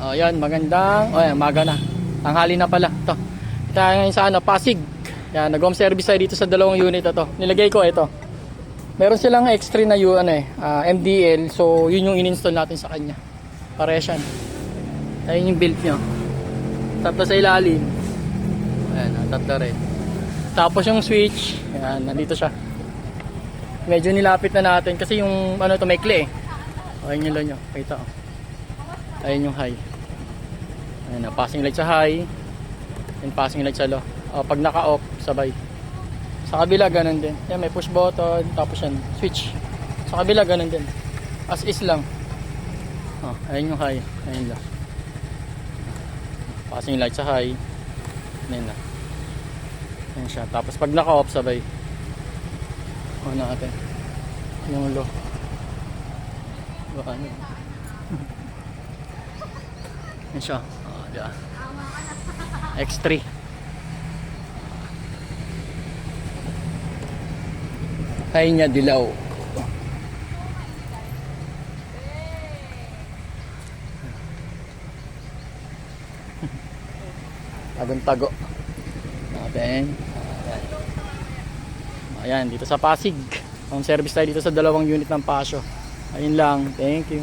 Ayan, magandang, ayan, maga na. Tanghali na pala. Ito. Tayo ngayon sa Pasig. Yan, nag-home service tayo dito sa dalawang unit ito. Nilagay ko ito. Meron silang extra na MDL. So, yun yung in-install natin sa kanya. Pares yan. Ayun yung build nyo. Tatlo sa ilalim. Ayan, tatlo rin. Tapos yung switch, ayan, nandito siya. Medyo nilapit na natin kasi yung maikli eh. Ayun yung low nyo. Kita oh. Ayun yung high. Ayan, passing light sa high. And passing light sa low. Pag naka-off, sabay. Sa kabila, ganun din. Yan, may push button. Tapos yan, switch. Sa kabila, ganun din. As is lang. Ayun yung high. Ayun lang. Passing light sa high. Ayun lang. Ayun siya. Tapos pag naka-off, sabay. Natin. Yung low. Baka ano. Ayun siya. Diba? X3. High niya dilaw. Tagong-tago. Natin. Ayan, dito sa Pasig. Home service tayo dito sa dalawang unit ng Pasio. Ayun lang. Thank you.